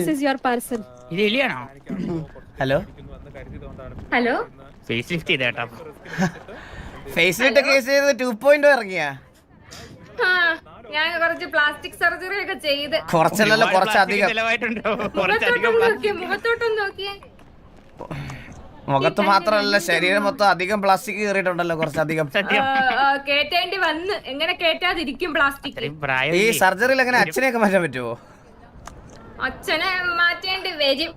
This is your parcel. ഇത് എലിയാണോ? Hello hello face lift ചെയ്തേട്ടാ. ഫേസ് ലിഫ്റ്റ് കേസ് ചെയ്ത് 2.0 ഇറങ്ങിയാ? ഞാൻ കുറച്ച് പ്ലാസ്റ്റിക് സർജറി ഒക്കെ ചെയ്ത് കുറച്ചല്ലല്ലോ കുറച്ചധികം. ചെലവായിട്ടുണ്ടോ? മുഖത്തോട്ടൊന്ന് നോക്കിയേ. മുഖത്ത് മാത്രമല്ല ശരീരം മൊത്തം അധികം പ്ലാസ്റ്റിക് കയറിയിട്ടുണ്ടല്ലോ കുറച്ചധികം. കേറ്റേണ്ടി വന്ന് എങ്ങനെ കേറ്റാതിരിക്കും പ്ലാസ്റ്റിക്? ഈ സർജറിയിൽ എങ്ങനെ അച്ഛനെയൊക്കെ മാറ്റാൻ പറ്റുമോ? അച്ഛനെ മാറ്റേണ്ടി വരും.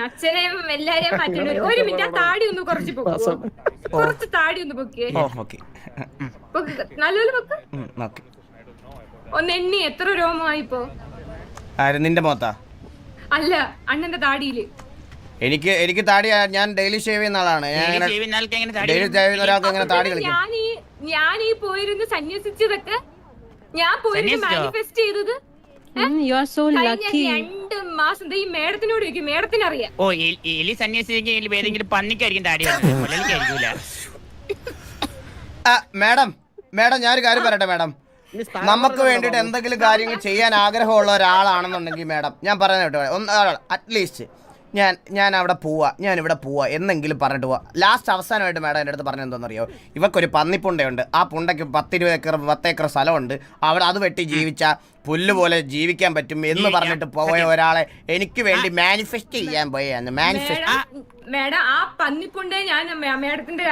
അച്ഛനെയും എല്ലാരെയും മാറ്റേണ്ടി വരും. ഒരു മിനിറ്റ്, ആ താടി ഒന്ന് കുറച്ച് പൊക്കോ. കുറച്ച് താടി ഒന്ന് പൊക്കിയേ. നല്ലപോലെ പൊക്ക്. ഒന്ന് എണ്ണി എത്ര രോമമായിപ്പോ? നിന്റെ മുഖത്താ? അല്ല, അണ്ണന്റെ താടിയില്. എനിക്ക് താടി, ഞാൻ ഡെയിലി ഷേവ് ചെയ്യുന്ന ആളാണ്. ഞാൻ ഈ പോയിരുന്നു സന്യസിച്ചതൊക്കെ, ഞാൻ പോയിരുന്നു മാനിഫെസ്റ്റ് ചെയ്തത്. You are so lucky. 2 മാസം ഈ മേഡത്തിനോട് ചോദിക്കും, മേഡത്തിന് അറിയാം. ഓ, എലി സന്യാസിക്ക് ഏതെങ്കിലും പന്നിക്കായിരിക്കും താടി. മാഡം ഞാനൊരു കാര്യം പറയട്ടെ മാഡം. നമുക്ക് വേണ്ടിയിട്ട് എന്തെങ്കിലും കാര്യങ്ങൾ ചെയ്യാൻ ആഗ്രഹമുള്ള ഒരാളാണെന്നുണ്ടെങ്കിൽ മാഡം ഞാൻ പറയുന്നത് കേട്ടോ, അറ്റ്ലീസ്റ്റ് ഞാൻ അവിടെ പോവാ, ഞാൻ ഇവിടെ പോവാ എന്നെങ്കിലും പറഞ്ഞിട്ട് പോവാ. ലാസ്റ്റ് അവസാനമായിട്ട് മാഡം എൻ്റെ അടുത്ത് പറഞ്ഞത് എന്താണെന്നറിയോ? ഇവക്കൊരു പന്നിപ്പുണ്ടയുണ്ട്, ആ പുണ്ടയ്ക്ക് 10 ഏക്കർ സ്ഥലമുണ്ട്, അവിടെ അത് വെട്ടി ജീവിച്ചാൽ പുല്ല് പോലെ ജീവിക്കാൻ പറ്റും എന്ന് പറഞ്ഞിട്ട് പോയ ഒരാളെ എനിക്ക് വേണ്ടി മാനിഫെസ്റ്റ് ചെയ്യാൻ പോയാണ്. മേഡം, ആ പന്നിപ്പുണ്ടെ ഞാൻ മേഡത്തിന്റെ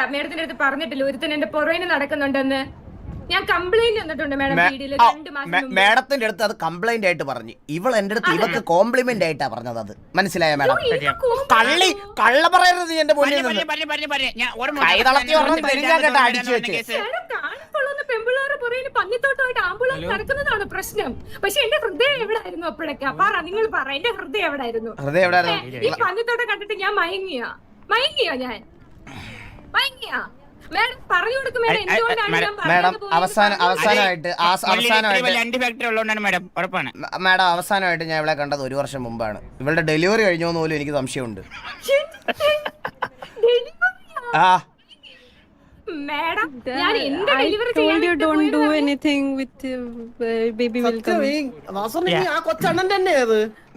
അടുത്ത് പറഞ്ഞിട്ടില്ല, ഒരുത്തൻ എന്റെ പുറകിന് നടക്കുന്നുണ്ടെന്ന്. ഞാൻ കംപ്ലൈന്റ് വന്നിട്ടുണ്ട് മേഡത്തിന്റെ അടുത്ത്. അത് കംപ്ലൈന്റ് ആയിട്ട് പറഞ്ഞു. ഇവൾ എന്റെ അടുത്ത് ഇവക്ക് കോംപ്ലിമെന്റ് ആയിട്ടാ പറഞ്ഞത്. അത് മനസ്സിലായ മാഡം? കള്ള പറയരുത് എന്റെ മുന്നിൽ നിന്ന്. അടിച്ചു വെച്ച് പെമ്പിള്ളേരെ പുറകിന് പന്നിത്തോട്ടമായിട്ട് ആമ്പുലൻസ് നടക്കുന്നതാണ് പ്രശ്നം. പക്ഷെ എന്റെ ഹൃദയം എവിടായിരുന്നു അപ്പോഴൊക്കെ? പറ, നിങ്ങൾ പറ, എന്റെ ഹൃദയം എവിടായിരുന്നു? ഈ പന്നിത്തോട്ടം കണ്ടിട്ട് ഞാൻ മയങ്ങിയാ ഞാൻ മയങ്ങിയാ. മാഡം അവസാനമായിട്ട് ഞാൻ ഇവളെ കണ്ടത് 1 വർഷം മുമ്പാണ്. ഇവളുടെ ഡെലിവറി കഴിഞ്ഞോന്ന് പോലും എനിക്ക് സംശയമുണ്ട്.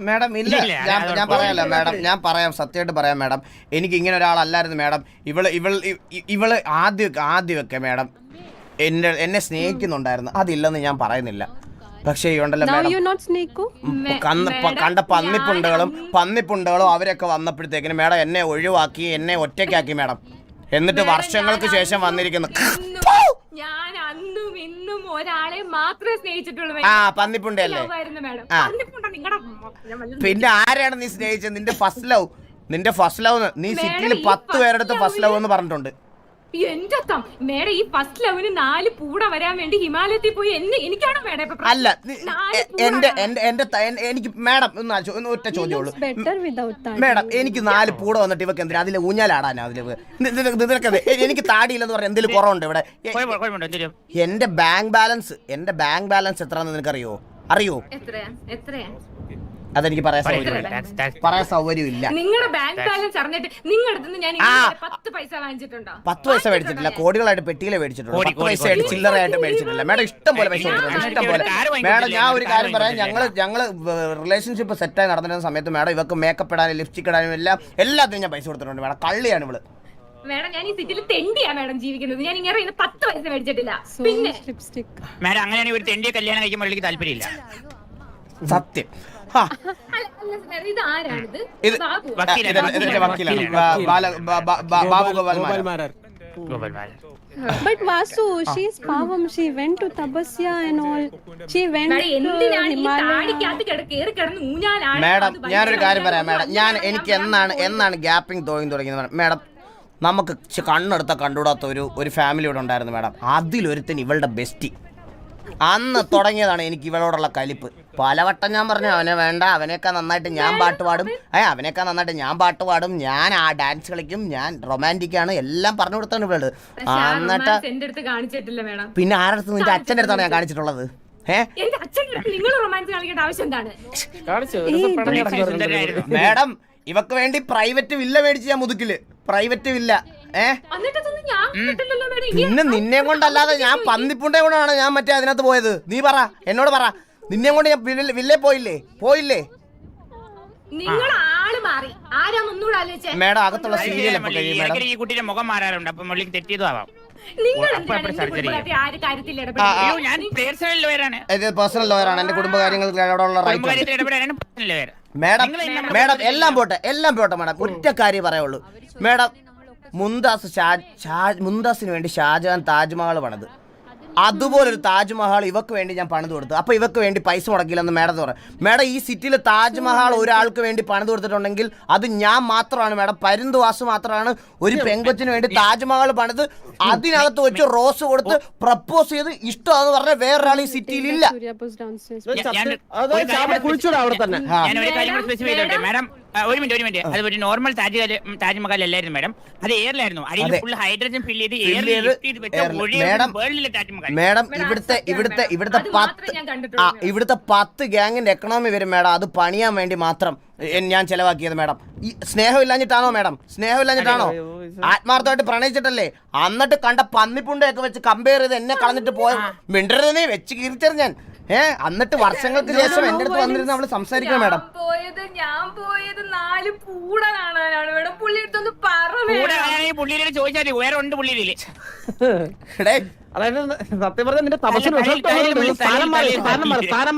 മാഡം, ഇല്ല, ഞാൻ പറയാമല്ലോ മാഡം, ഞാൻ പറയാം, സത്യമായിട്ട് പറയാം മാഡം. എനിക്ക് ഇങ്ങനെ ഒരാളല്ലായിരുന്നു മാഡം. ഇവള് ആദ്യമൊക്കെ മാഡം എന്നെ സ്നേഹിക്കുന്നുണ്ടായിരുന്നു, അതില്ലെന്ന് ഞാൻ പറയുന്നില്ല. പക്ഷേ ഉണ്ടല്ലോ കണ്ട പന്നിപ്പുണ്ടകളും അവരൊക്കെ വന്നപ്പോഴത്തേക്കിന് മാഡം എന്നെ ഒഴിവാക്കി, എന്നെ ഒറ്റയ്ക്കാക്കി മാഡം. എന്നിട്ട് വർഷങ്ങൾക്ക് ശേഷം വന്നിരിക്കുന്നു. ഞാൻ അന്നും ഇന്നും ഒരാളെ മാത്രമേ സ്നേഹിച്ചിട്ടുള്ളൂ. പന്നിപ്പുണ്ടല്ലേ? പിന്നെ ആരെയാണ് നീ സ്നേഹിച്ചത്? നിന്റെ ഫസ്റ്റ് ലവ്. നീ സിറ്റിയിൽ 10 പേരെടുത്ത് ഫസ്റ്റ് ലവ് എന്ന് പറഞ്ഞിട്ടുണ്ട്. എന്റെ മേഡം, ഈ ഫസ്റ്റ് ലവിന് 4 പൂട വരാൻ വേണ്ടി ഹിമാലയത്തിൽ പോയി എനിക്കാണോ മേഡം? അല്ല, എനിക്ക് മാഡം ഒന്ന് ഒറ്റ ചോദ്യമുള്ളൂ മാഡം. എനിക്ക് 4 പൂട വന്നിട്ട് ഇവക്ക് എന്തിനാ അതിൽ ഊഞ്ഞാലാടാനോ? നിനക്ക് എനിക്ക് താടിയില്ലെന്ന് പറഞ്ഞാൽ എന്തെങ്കിലും കുറവുണ്ട് ഇവിടെ? എന്റെ ബാങ്ക് ബാലൻസ് എത്രയാണെന്ന് നിനക്കറിയോ? അതെനിക്ക് പറയാൻ സൗകര്യമില്ല. നിങ്ങളുടെ ബാങ്ക് ബാലൻസ് അറിഞ്ഞിട്ട് നിങ്ങളുടെ ഞാൻ 10 പൈസ വാങ്ങിച്ചിട്ടുണ്ടോ? 10 പൈസ മേടിച്ചിട്ടില്ല, കോടികളായിട്ട് പെട്ടിയിലെ മേടിച്ചിട്ടുണ്ട്. 10 പൈസ ആയിട്ട് ചില്ലറയായിട്ട് മേടിച്ചിട്ടില്ല മാഡം. ഇഷ്ടം പോലെ പൈസ കൊടുത്തിട്ടുണ്ട്, ഇഷ്ടം പോലെ. മാഡം, ഞാൻ ഒരു കാര്യം പറയാം. ഞങ്ങള് റിലേഷൻഷിപ്പ് സെറ്റായി നടന്നിരുന്ന സമയത്ത് മാഡം ഇവക്ക് മേക്കപ്പ് ഇടാനും ലിപ്സ്റ്റിക് ഇടാനും എല്ലാത്തിനും ഞാൻ പൈസ കൊടുത്തിട്ടുണ്ട് മാഡം. കള്ളിയാണ് ഇവള്. മേഡം, ഞാൻ ഈ സിറ്റിയിൽ തെണ്ടിയാ മേഡം ജീവിക്കുന്നത്. ഞാൻ ഇങ്ങനെ 10 പൈസ മേടിച്ചിട്ടില്ല. പിന്നെ മാഡം, അങ്ങനെയാണെങ്കിൽ ഒരു തെണ്ടിയെ കല്യാണം കഴിക്കുമ്പോൾ എനിക്ക് താല്പര്യമില്ല. സത്യം. But Vasu, she is pavam. She went to Tapasya and all. She went to Himalaya. Madam, ഞാനൊരു കാര്യം പറയാം മാഡം. എനിക്ക് എന്നാണ് ഗ്യാപ്പിംഗ് തുടങ്ങിയത് മാഡം? നമുക്ക് കണ്ണെടുത്ത കണ്ടുകൂടാത്ത ഒരു ഫാമിലി ഇവിടെ ഉണ്ടായിരുന്നു മാഡം. അതിലൊരുത്തൻ ഇവളുടെ ബെസ്റ്റി. അന്ന് തുടങ്ങിയതാണ് എനിക്ക് ഇവളോടുള്ള കലിപ്പ്. പലവട്ടം ഞാൻ പറഞ്ഞു, അവനെ വേണ്ട, അവനേക്കാൾ നന്നായിട്ട് ഞാൻ പാട്ട് പാടും, ഞാൻ ആ ഡാൻസ് കളിക്കും, ഞാൻ റൊമാൻറ്റിക് ആണ്, എല്ലാം പറഞ്ഞു കൊടുത്താണ് ഇവള്. എന്നിട്ട് പിന്നെ ആരടുത്ത്? നിന്റെ അച്ഛൻ്റെ അടുത്താണ് ഞാൻ കാണിച്ചിട്ടുള്ളത്. മാഡം, ഇവക്ക് വേണ്ടി പ്രൈവറ്റ് വില്ല മേടിച്ച് ഞാൻ മുതുക്കില്. Private villa. പിന്നെ നിന്നെ കൊണ്ടല്ലാതെ ഞാൻ പന്നിപ്പുണ്ടെ കൊണ്ടാണ് ഞാൻ മറ്റേ അതിനകത്ത് പോയത്. നീ പറ, എന്നോട് പറ. നിന്നെ കൊണ്ട് ഞാൻ വില്ലേ പോയില്ലേ? നിങ്ങൾ ആള് മാറി ആരാന്നൊന്നുകൂടെ ആലോചിച്ചേ. മേഡം അകത്തുള്ള സീരിയൽ എപ്പോ കഴിയും മേഡം? ഈ കുട്ടിയുടെ മുഖം മാറാറുണ്ട്, അപ്പൊ മുള്ളിക്ക് തെറ്റിയതും ആവാം. നിങ്ങൾ എന്തിനാണ് എന്റെ കുടുംബത്തിൽ ആര് കാര്യത്തിൽ ഇടപെടുന്നത്? അയ്യോ, ഞാൻ പേഴ്സണൽ ലോയറാണ്. ഇത് പേഴ്സണൽ ലോയറാണ്. എന്റെ കുടുംബകാര്യങ്ങൾക്ക് ഇടപെടാനുള്ള റൈറ്റ്. കുടുംബകാര്യത്തിൽ ഇടപെടാനാണ് പേഴ്സണൽ ലോയർ. മേഡം എല്ലാം പോട്ടെ മേഡം. ഒറ്റ കാര്യം പറയുള്ളൂ മേഡം. മുംതാസിന് വേണ്ടി ഷാജഹാൻ താജ്മഹൽ പണിത്, അതുപോലൊരു താജ്മഹൽ ഇവക്ക് വേണ്ടി ഞാൻ പണിത് കൊടുത്തു. അപ്പോൾ ഇവക്ക് വേണ്ടി പൈസ മുടക്കില്ലെന്ന് മേഡം പറയാം. മേഡം ഈ സിറ്റിയിൽ താജ്മഹൽ ഒരാൾക്ക് വേണ്ടി പണിത് കൊടുത്തിട്ടുണ്ടെങ്കിൽ അത് ഞാൻ മാത്രമാണ് മേഡം. പരുന്തുവാസ് മാത്രമാണ് ഒരു പെങ്കൊച്ചിന് വേണ്ടി താജ്മഹൽ പണിത് അതിനകത്ത് വെച്ച് റോസ് കൊടുത്ത് പ്രപ്പോസ് ചെയ്ത് ഇഷ്ടമാണെന്ന് പറഞ്ഞ വേറൊരാൾ ഈ സിറ്റിയിൽ ഇല്ല. മാഡം ഒരു മിനിറ്റ്, അത് ഒരു നോർമൽ താജ്മഹൽ അല്ലായിരുന്നു മാഡം, അത് എയറിലായിരുന്നു. അതിൽ ഫുൾ ഹൈഡ്രജൻ ഫില്ല് ചെയ്ത് മേഡം ഇവിടുത്തെ 10 ഗ്യാങ്ങിന്റെ എക്കണോമി വരും മേഡം. അത് പണിയാൻ വേണ്ടി മാത്രം ഞാൻ ചെലവാക്കിയത് മേഡം. ഈ സ്നേഹമില്ലാഞ്ഞിട്ടാണോ മേഡം? സ്നേഹമില്ലാഞ്ഞിട്ടാണോ? ആത്മാർത്ഥമായിട്ട് പ്രണയിച്ചിട്ടല്ലേ? എന്നിട്ട് കണ്ട പന്നിപ്പുണ്ടൊക്കെ വെച്ച് കമ്പയർ ചെയ്ത് എന്നെ കളഞ്ഞിട്ട് പോയ മിണ്ടരുതേ വെച്ച് കീറിച്ചെറിഞ്ഞാൻ. എന്നിട്ട് വർഷങ്ങൾക്ക് ശേഷം എന്റെ അടുത്ത് വന്നിരുന്ന് അവള് സംസാരിക്കണം മേഡം. ഞാൻ പോയത് 4 പൂട കാണാനാണ് മേഡം. പുള്ളി അടുത്തൊന്ന് പുള്ളിയോട് ചോദിച്ചാൽ വേറെ ഉണ്ട് പുള്ളിയില്. അതായത് സത്യം പറഞ്ഞ നിന്റെ തപസ്സിന് റിസൾട്ട് സ്ഥാനം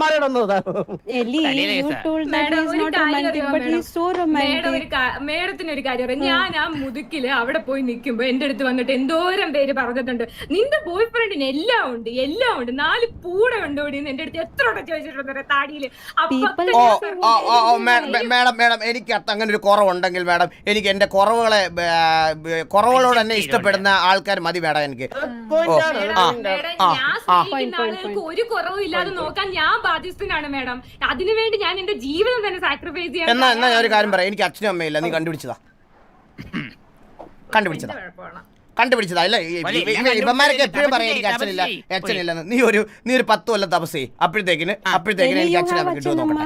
മാറിയുടെ മേഡത്തിന് ഒരു കാര്യം അറിയാം. ഞാൻ ആ മുതുക്കില് അവിടെ പോയി നിൽക്കുമ്പോ എന്റെ അടുത്ത് വന്നിട്ട് എന്തോരം പേര് പറഞ്ഞിട്ടുണ്ട്, നിന്റെ ബോയ് ഫ്രണ്ടിന് എല്ലാം ഉണ്ട് 4 പൂട ഉണ്ടോടിന്ന് എന്റെ അടുത്ത് എത്ര ചോദിച്ചിട്ടുണ്ട് താടിയില്. മേഡം എനിക്ക് അങ്ങനെ ഒരു കുറവുണ്ടെങ്കിൽ മേഡം, എനിക്ക് എന്റെ കുറവുകളോട് എന്നെ ഇഷ്ടപ്പെടുന്ന ആൾക്കാർ മതി മേഡം. എനിക്ക് ഒരു കുറവും ഇല്ലാതെ നോക്കാൻ ഞാൻ ബാധ്യസ്ഥനാണ് മേഡം. അതിനുവേണ്ടി ഞാൻ എന്റെ ജീവിതം തന്നെ സാക്രിഫൈസ് ചെയ്യാൻ. എന്നാ ഞാൻ ഒരു കാര്യം പറയാം, എനിക്ക് അച്ഛനും അമ്മയില്ല. നീ കണ്ടുപിടിച്ചതാ അല്ലേ? ഇവന്മാരൊക്കെ എപ്പോഴും പറയാം എനിക്ക് അച്ഛനില്ലെന്ന്. നീ ഒരു 10 കൊല്ലം തപസ് ചെയ്യ്, അപ്പോഴത്തേക്കിന് എനിക്ക് അച്ഛനമ്മ കിട്ടുമോ നോക്കട്ടെ.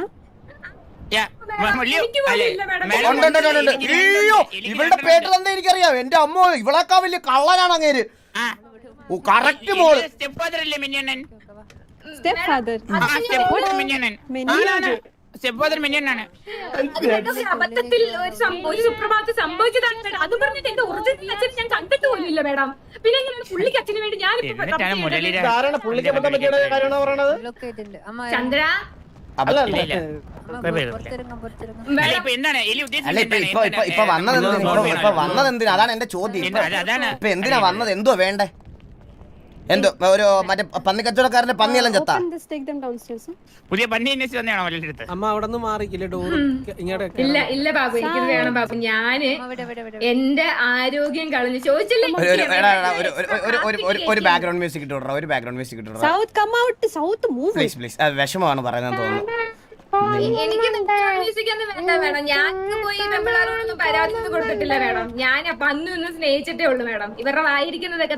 ഇവളുടെ പേട്ടിലെന്താ എനിക്കറിയാം. എന്റെ അമ്മ ഇവളേക്കാ വലിയ കള്ളനാണ് അങ്ങേര്. കറക്റ്റ് മോള് അബദ്ധത്തിൽ ഒരു സുപ്രഭാതം സംഭവിച്ചതാണ് മേഡം. അത് പറഞ്ഞിട്ട് എന്റെ ഒറിജിനൽ അച്ഛൻ ഞാൻ കണ്ടിട്ട് പോലില്ല മേഡം. പിന്നെ പുള്ളിക്ക് അച്ഛന് വേണ്ടി ഞാൻ ചന്ദ്ര ഇപ്പൊ വന്നതെന്തിനാ? അതാണ് എന്റെ ചോദ്യം. ഇപ്പൊ എന്തിനാ വന്നത്? എന്തോ വേണ്ടേ? എന്തോ ഒരു മറ്റേ പന്നിക്കച്ചവടക്കാരന്റെ പന്നിയെല്ലാം ചത്താ പുതിയ പന്നി അമ്മ അവിടെ നിന്ന് മാറിക്കില്ലേ ഡോർ? ഇല്ല ബാബു, എനിക്കിത് വേണം ബാബു. ഞാന് എന്റെ ആരോഗ്യം കളഞ്ഞ് ചോദിച്ചില്ലേ. ഒരു ബാക്ക്ഗ്രൗണ്ട് മ്യൂസിക് ഇട്ടു പ്ലീസ് പ്ലീസ്. വിഷമമാണ് പറയുന്നത് തോന്നുന്നു. എനിക്ക് മ്യൂസിക് ഒന്നും വേണ്ട മേഡം. ഞാൻ പോയി പെമ്പിളാരോടൊന്നും പരാതി കൊടുത്തിട്ടില്ല മേഡം. ഞാൻ പന്നു ഒന്ന് സ്നേഹിച്ചിട്ടേ ഉള്ളൂ മേഡം. ഇവരുടെ വായിരിക്കുന്നതൊക്കെ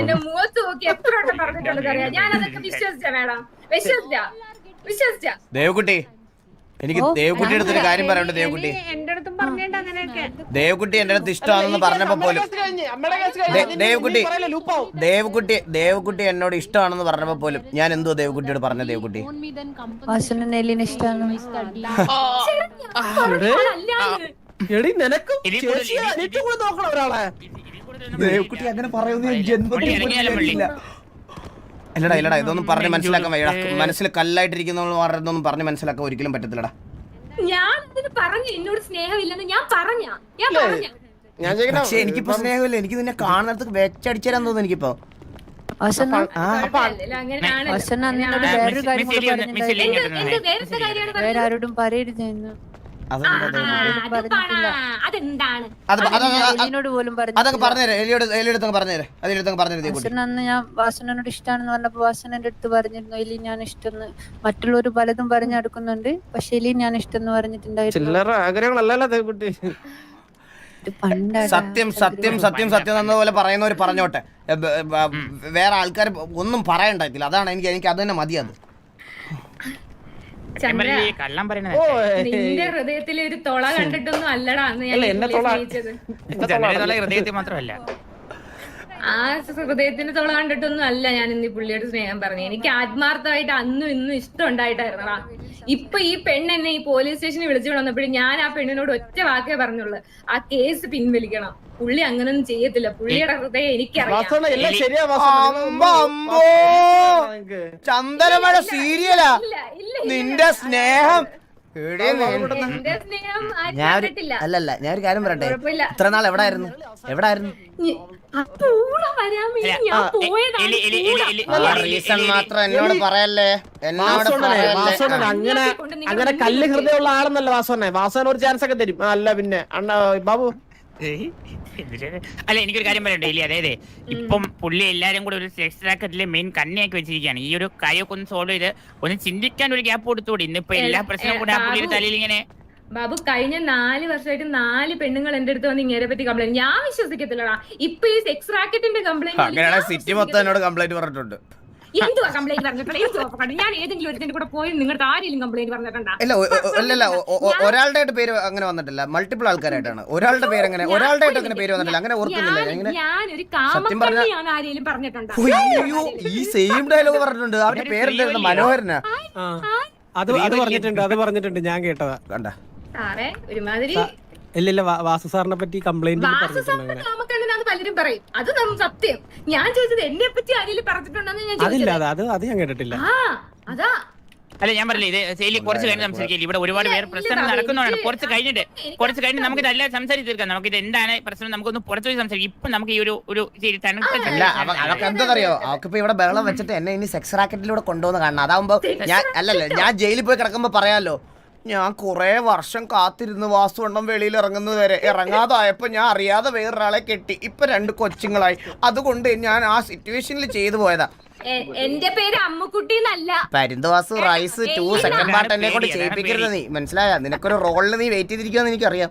എന്റെ മുഖത്ത് നോക്കി എത്ര വട്ടം പറഞ്ഞിട്ടുള്ളത് അറിയാം. ഞാൻ അതൊക്കെ വിശ്വസിച്ച മേഡം, വിശ്വസിച്ച ദേവകുട്ടി. എനിക്ക് ദേവകുട്ടിയുടെ അടുത്തൊരു കാര്യം പറയാനുണ്ട്. ദേവകുട്ടി എന്റെ അടുത്ത് ഇഷ്ടമാണെന്ന് പറഞ്ഞപ്പോ പോലും ദേവകുട്ടി എന്നോട് ഇഷ്ടമാണെന്ന് പറഞ്ഞപ്പോ പോലും ഞാൻ എന്തോ ദേവകുട്ടിയോട് പറഞ്ഞ ദേവകുട്ടി ദേവകുട്ടി അങ്ങനെ പറയുന്നു. ഇല്ലടാ ഇതൊന്നും പറഞ്ഞ് മനസ്സിലാക്കാൻ വയ്യടാ. മനസ്സിൽ കല്ലായിട്ടിരിക്കുന്നൊന്നും പറഞ്ഞ് മനസ്സിലാക്കാൻ ഒരിക്കലും പറ്റത്തില്ലടാ. ഞാൻ പറഞ്ഞു എന്നോട് സ്നേഹമില്ലെന്ന് ഞാൻ പറഞ്ഞ. പക്ഷെ എനിക്കിപ്പോ സ്നേഹമില്ല. എനിക്ക് നിന്നെ കാണുന്നിടത്ത് വെച്ചടിച്ചാൻ തോന്നുന്നു. എനിക്കിപ്പോ വേറെ ആരോടും പറയരുതെന്ന് അതൊക്കെ പറഞ്ഞുതരാം. ഞാൻ വാസനോട് ഇഷ്ടമാണെന്ന് പറഞ്ഞപ്പോ വാസന എന്റെ അടുത്ത് പറഞ്ഞിരുന്നു എലി ഞാൻ ഇഷ്ടന്ന്. മറ്റുള്ളവർ പലതും പറഞ്ഞെടുക്കുന്നുണ്ട്, പക്ഷെ എലി ഞാൻ ഇഷ്ടം പറഞ്ഞിട്ടുണ്ടായിരുന്നു. സത്യം എന്നതുപോലെ പറയുന്നവർ പറഞ്ഞോട്ടെ. വേറെ ആൾക്കാർ ഒന്നും പറയണ്ടായിട്ടില്ല. അതാണ് എനിക്ക് അത് തന്നെ മതി. അത് നിന്റെ ഹൃദയത്തിലെ ഒരു തൊള കണ്ടിട്ടൊന്നും അല്ലടാ ഹൃദയത്തിൽ മാത്രമല്ല. ആ ഹൃദയത്തിന്റെ തുള കണ്ടിട്ടൊന്നും അല്ല ഞാൻ ഇന്ന് ഈ പുള്ളിയോട് സ്നേഹം പറഞ്ഞു. എനിക്ക് ആത്മാർത്ഥമായിട്ട് അന്നും ഇന്നും ഇഷ്ടം ഉണ്ടായിട്ടായിരുന്നടാ. ഇപ്പൊ ഈ പെണ്ണെന്നെ ഈ പോലീസ് സ്റ്റേഷനിൽ വിളിച്ചു വന്നപ്പോഴും ഞാൻ ആ പെണ്ണിനോട് ഒറ്റ വാക്കേ പറഞ്ഞുള്ളൂ, ആ കേസ് പിൻവലിക്കണം. പുള്ളി അങ്ങനൊന്നും ചെയ്യത്തില്ല. പുള്ളിയുടെ ഹൃദയം എനിക്കറിയാം. ചന്ദനമഴ സീരിയലാ നിന്റെ സ്നേഹം. എന്റെ സ്നേഹം ആരും കണ്ടിട്ടില്ല. അല്ലല്ല ഞാൻ ഒരു കാര്യം പറയട്ടെ, ഇത്ര നാൾ എവിടായിരുന്നു? റീസൺ മാത്രം എന്നോട് പറയല്ലേ, എന്നോട് അങ്ങനെ കല്ല് ഹൃദയമുള്ള ആളെന്നല്ല വാസവനെ. വാസവൻ ഒരു ചാൻസ് ഒക്കെ തരും. അല്ല പിന്നെ ബാബു അല്ല എനിക്കൊരു കാര്യം പറയട്ടെ ഇല്ലേ, അതായത് ഇപ്പം പുള്ളി എല്ലാരും കൂടെ ഒരു സെക്സ് റാക്കറ്റിലെ മെയിൻ കണ്ണിയാക്കി വെച്ചിരിക്കുകയാണ്. ഈ ഒരു കാര്യമൊക്കെ ഒന്ന് സോൾവ് ചെയ്ത് ഒന്ന് ചിന്തിക്കാൻ ഒരു ഗ്യാപ്പ് കൊടുത്തുകൂടി. ഇന്നിപ്പോ എല്ലാ പ്രശ്നവും കൂടെ ആ പുള്ളിയുടെ തലയിൽ ഇങ്ങനെ. ബാബു കഴിഞ്ഞ 4 വർഷമായിട്ട് 4 പെണ്ണുങ്ങൾ എന്റെ അടുത്ത് വന്ന് ഇങ്ങനെ പറ്റി കംപ്ലൈന്റ്. ഞാൻ വിശ്വസിക്കത്തില്ലടാ. ഇപ്പൊ ഈ സെക്സ് റാക്കറ്റിന്റെ അങ്ങനെയാണ് സിറ്റി മൊത്തം എന്നോട് കംപ്ലൈന്റ് പറഞ്ഞിട്ടുണ്ട്. എന്തുവാ കംപ്ലൈന്റ് പറഞ്ഞിട്ടുള്ള? ഞാൻ ഏതെങ്കിലും ഒരുത്തിന്റെ കൂടെ പോയി നിങ്ങളുടെ ആരെങ്കിലും കംപ്ലൈന്റ് പറഞ്ഞിട്ടുണ്ടോ? അല്ലല്ല ഒരാളുടെ പേര് അങ്ങനെ വന്നിട്ടില്ല, മൾട്ടിപ്പിൾ ആൾക്കാരായിട്ടാണ്. ഒരാളുടെ പേര് അങ്ങനെ ഒരാളുടെ അങ്ങനെ പേര് വന്നിട്ടില്ല, അങ്ങനെ ഓർക്കുന്നില്ല. ഞാനൊരു കാമക്കണ്ണിയാണ് ആരെങ്കിലും പറഞ്ഞിട്ടുണ്ടോ? അയ്യോ ഈ സെയിം ഡയലോഗ് പറഞ്ഞിട്ടുണ്ട്. അവരുടെ പേരെന്തായിരുന്നു? മനോഹരനാ. അത് പറഞ്ഞിട്ടുണ്ട് ഞാൻ കേട്ടതാ. കണ്ട സാറേ ഒരുമാതിരി ഇല്ല വാസു സാറിനെ പറ്റി കംപ്ലൈന്റ് കാമക്കണ്ണിനാന്ന് പലരും പറയും. അത് സത്യം. ഞാൻ ചോദിച്ചത് എന്നെ പറ്റി ആരെങ്കിലും പറഞ്ഞിട്ടുണ്ടെന്ന് ഞാൻ ചോദിച്ചത്. അത് ഞാൻ കേട്ടിട്ടില്ല. അതാ അല്ല ഞാൻ പറഞ്ഞില്ല, ഇത് ശൈലി കുറച്ച് കഴിഞ്ഞ് സംസാരിക്കില്ല. ഇവിടെ ഒരുപാട് പേര് പ്രശ്നം നടക്കുന്നതാണ്. കുറച്ച് കഴിഞ്ഞിട്ട് നമുക്ക് ഇതെല്ലാം സംസാരിച്ച് തീർക്കാം. നമുക്ക് ഇത് എന്താണ് പ്രശ്നം നമുക്കൊന്ന് പുറത്തു പോയി സംസാരിക്കും. ഇപ്പൊ നമുക്ക് ഈ ഒരു അവർക്ക് എന്താറിയോ, അവക്കിപ്പോ ഇവിടെ ബഹളം വെച്ചിട്ട് എന്നെ ഇനി സെക്സ് റാക്കറ്റിലൂടെ കൊണ്ടുവന്ന് കാണണം. അതാവുമ്പോ ഞാൻ ജയിലിൽ പോയി കിടക്കുമ്പോ പറയാലോ, ഞാൻ കുറെ വർഷം കാത്തിരുന്ന് വാസുവണ്ണം വെളിയിൽ ഇറങ്ങുന്നത് വരെ ഇറങ്ങാതായപ്പോ ഞാൻ അറിയാതെ വേറൊരാളെ കെട്ടി. ഇപ്പൊ 2 കൊച്ചുങ്ങളായി. അതുകൊണ്ട് ഞാൻ ആ സിറ്റുവേഷനിൽ ചെയ്തു പോയതാ. എന്റെ പേര് അമ്മുക്കുട്ടി എന്നല്ല. പരിന്തവാസു റൈസ് 2 സെക്കൻഡ് പാർട്ട് എന്നെ കൊണ്ട് ചെയ്യിപ്പിക്കരുത് നീ, മനസ്സിലായ? നിനക്കൊരു റോളിൽ നീ വെയിറ്റ് ചെയ്തിരിക്കുമെന്ന് എനിക്കറിയാം.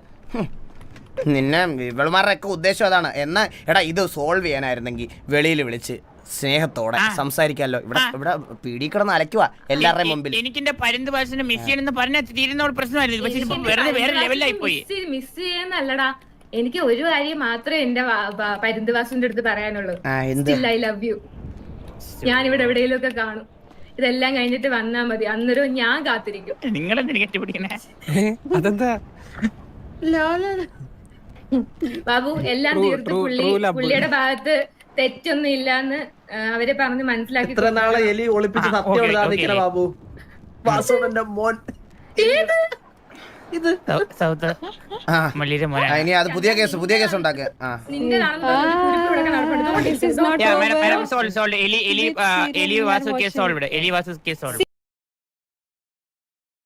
നിന്നെ ഇവളുമാരുടെ ഒക്കെ ഉദ്ദേശം അതാണ്. എന്നാ എടാ ഇത് സോൾവ് ചെയ്യാനായിരുന്നെങ്കിൽ വെളിയിൽ വിളിച്ച് സ്നേഹത്തോടെ സംസാരിക്കാമല്ലോ. ഇവിടെ പീടി കിടന്ന് അലക്കുവാ എല്ലാവരുടെയും മുമ്പിൽ. എനിക്കെന്റെ പരുന്ത് ഭാഷന്റെ മിസ് ചെയ്യണമെന്ന് പറഞ്ഞാൽ തീരുന്ന പ്രശ്നമായിരുന്നു. പക്ഷെ ഇപ്പൊ വേറെ ലെവലായി പോയി. മിസ് ചെയ്യുന്നല്ലടാ, എനിക്ക് ഒരു കാര്യം മാത്രമേ എന്റെ പരുന്തുവാസിന്റെ അടുത്ത് പറയാനുള്ളൂ. I love you. ഞാനിവിടെ എവിടെയെങ്കിലും ഒക്കെ കാണും. ഇതെല്ലാം കഴിഞ്ഞിട്ട് വന്നാ മതി, അന്നേരം ഞാൻ കാത്തിരിക്കും. നിങ്ങളെന്തിനു കെട്ടിപ്പിടിക്കണേ? അതെന്താ ബാബു എല്ലാം തീർത്ത് പുള്ളിയുടെ ഭാഗത്ത് തെറ്റൊന്നും ഇല്ലാന്ന് അവരെ പറഞ്ഞ് മനസ്സിലാക്കി. ഇത്ര നാളെ എലി ഒളിപ്പിച്ച് സത്യം ബാബു. വാസുവിന്റെ മോൻ ഇത് ഇനി അത് പുതിയ കേസ് ഉണ്ടാക്കുക. എലി വാസു കേസ് സോൾവ്.